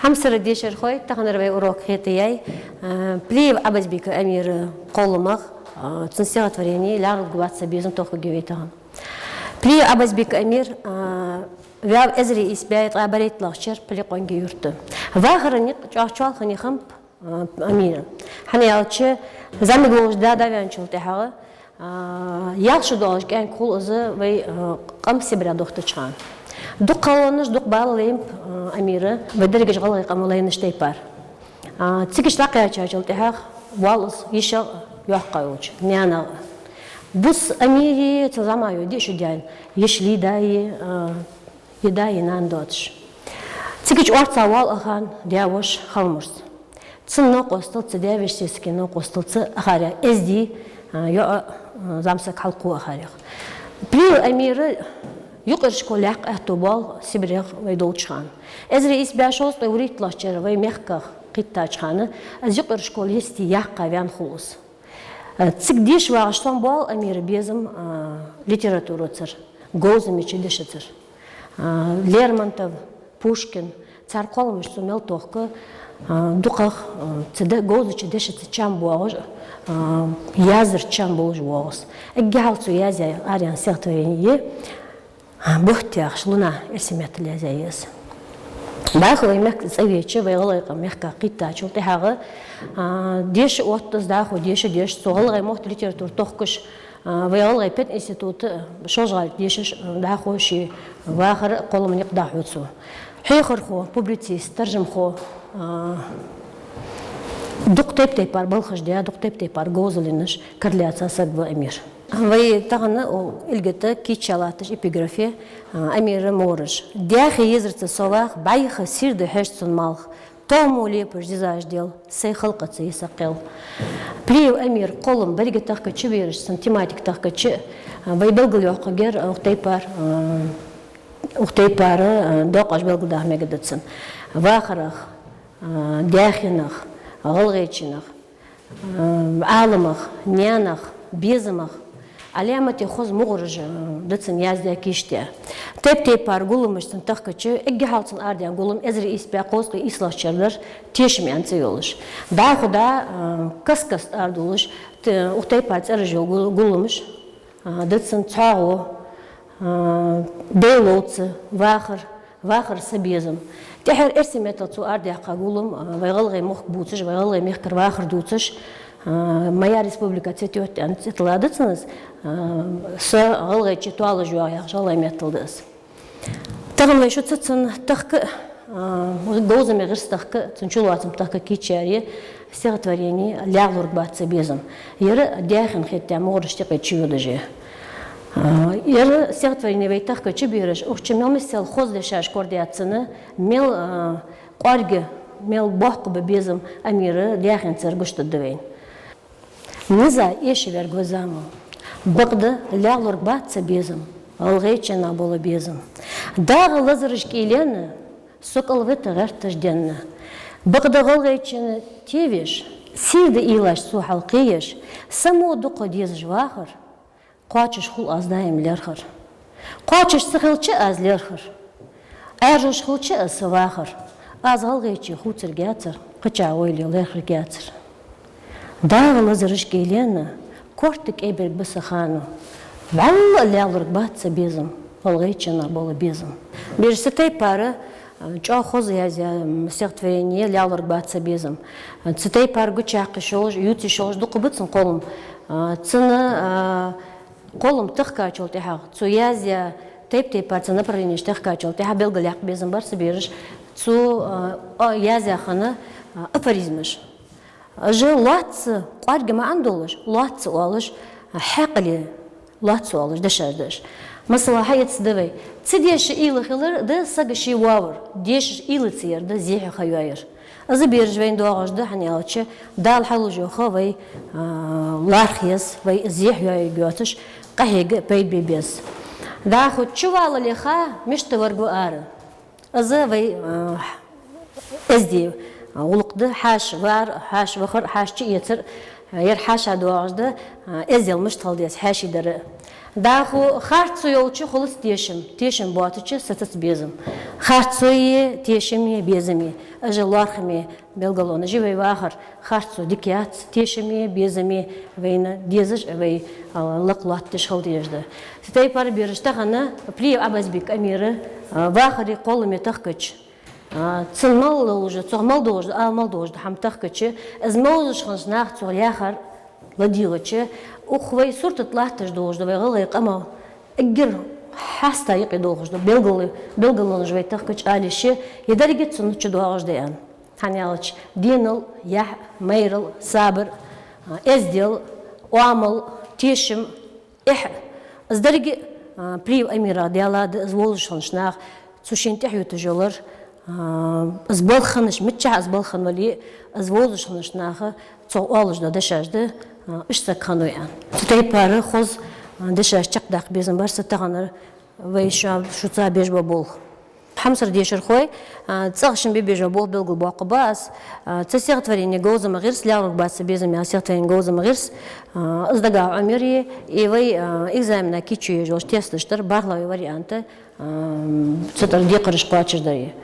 همسر ديشر خوي تخنر بي أوروك خيطياي بليو أبز بيك أمير قولمغ تنسيغة توريني لارل قوات سبيزن توخو جويتهم بليو أبز بيك أمير وياب أزري إسباعي طابريت لاغشر بلي قونجي يورتو واخرني جاهشوال خني خمب أمير حني ألتش زمن قوش دادا ويانشول تحاغ يالشو دوش كان كل أزا وي قم سبرا دوخت تشان دوق قالونش دوق بالليم أميرة بدرجة غلط قامولين نشتيبار تيجي لاقي أشجع تحاغ والله يشغ يحققوش نيانا بس أميري تزامايو ديشو ديان يشلي داي يداي ناندوتش تيجي أرتا والأخان دياوش خالمرس تسنو قستل تداوش سيسكينو قستل تأخاري إزدي يا زامسك حلقو أخاري بريو أميرة يقرش كلاق أهتوبال سبريغ ويدولشان إزري إسباشوس بوريت لاشجر ويمخك قطاچخانه از يقرش كل هستي يحقا ويان خلص تسكديش واغشتان بال أمير بيزم ليتراتورو تر غوزميچ دشتر ليرمونتов Пушкин цар колмыш сумел тохка дуках цеда غوزچ дешет чам буагож языр чам болж буагос эггалцу язя ариан сертовение бухтяш луна эсимет лязяес باخذ يمك تسويتش ويغلق مخك قطع شو تحاغ ديش وقت داخو ديش صغلغ موت ليتراتور تخكش ويغلق بيت انستيتوت شغال ديش داخو شي واخر قول من يقدع حوتسو حيخر خو بوبليتيست ترجم خو دكتب تيبار بالخش ديا دكتب تيبار غوزلينش كرلياتسا سد امير وي تغنى الجتا كيتشالاتش إبيغرافيا أمير مورج داخل يزرت الصواخ بايخ سير ده هشتن مالخ تومو لي برجزاج ديال سي خلقة سي سقيل بليو أمير قولم بريغة تاخكتش بيرش سنتيماتيك تاخكتش وي بلغل يوقعير أختيبار دوقاش بلغل ده ميقدتسن واخرخ داخنخ غلغيتشنخ عالمخ نيانخ بيزمخ علامة يخوز مغرج دتسن يازدي كيشتيا تبتي بار قولمش تنتخكتش اجهالتن ارديان قولم ازري اسبيا قوسقي اسلاشچرلر تيشمي انتيولش داخو دا كسكس اردولش اختي بار ترجو قولمش دتسن تاغو بيلوتس واخر سبيزم تحر ارسمت تو ارديا قولم ويغلغي مخ بوتش ويغلغي مخكر واخر دوتش моя республика цветет, цветладыцныз, с галгай читуалы жуая, жалаем ятылдыз. Тағым еще цицын тахкы, гоузами гырс тахкы, цунчулуатым тахкы кичари, стихотворение ляглург бацы безым. Еры дяхын хеття морышты кычуды же. Еры стихотворение вейтах кычы береш, ухчы мел хоз дешаш кордиятсыны, мел қорги, мел бахкы безым амиры дяхын цергушты дывейн. Низа ешевер глазаму, богда лялур баца безом, алгейчена была безом. Дага лазарышки Елена, сокол вита гартажденна. Богда алгейчена тевиш, сида илаш сухалкиеш, само дуко диз жвахар, қачыш хул аздаем лерхар. Қачыш сыхылчы аз лерхар, ажыш хулчы аз сывахар, аз алгейчи хуцер гяцер, қыча ойли лерхар гяцер. Дага лазарышки Елена, кортик эберг бысахану. Валла лялург баца безом, алгейчена была безом. Берсетей пара, чо хоз язя стихотворение лялург баца безом. Цетей пар гучақы шолж, юти шолж, дуқыбыцын қолым. Цыны қолым тыққа чол тихақ. Цу язя тейп пар цыны паринеш тыққа чол тиха белгаляқ безом барсы беріш. Цу язя ханы афоризмыш. Же латцы, قارجما عندولش لاتس والش حقلي لاتس والش دشدش مثلا حيت سدوي تديش إيل خلر ده سجشي واور ديش إيل تصير ده زيح خياير از بيرجوين دواعش ده حني أوتش دال حلو جو خوي لارخيس وي زيح ياي جواتش قهيج بيد بيبيس ده خد شو على اللي خا مش تورجو آر از وي ازدي ولقده حاش وار حاش وخر حاش يتر ير حاش دواعش ده ازيل مش تلديس حاشي در Даху харцуйолчу холос тешим буатычы сатыц безым. Харцуйе тешими безами, ажелархами белгалона живей вахар харцу дикят тешими безами вейна дезыш вей лаклаттыш халдежды. Ситай пар беришта гана при абазбик амиры вахари қолыме тахкыч. Цылмал уже, цогмал дожды, алмал дожды, хам тахкычы, азмаузыш ханшнах цугляхар ладилычы, ухвай суртат лахтыш дожды, вайгылы қама эггер хаста йқи дожды, белгылын жвай тахкыч алиші, едаргет сунучы дожды ян. Ханялыч диныл, ях, мейрыл, сабыр, эздел, уамыл, тешім, эх, аздарги при амира диалады, зволыш ханшнах, сушентях ютыжылыр, азбалханыш, митча азбалхан вали, азволыш ханшнаха, цоғалыжда дашажды, ишсак хануян. Сытай пары хоз дашаж чақдақ безін бар, сатағаныр вайша шуца бежба бол. Хамсыр дешір қой, цағышын бежба бол белгіл бақы бас, цасиғ творение гоузы мағирс, ляврық басы безіме асиғ творение гоузы мағирс, ыздага амирие, и вай экзамена кичуе жол тестліштір, бағлауи варианты, цатар деқырыш қуачырдары.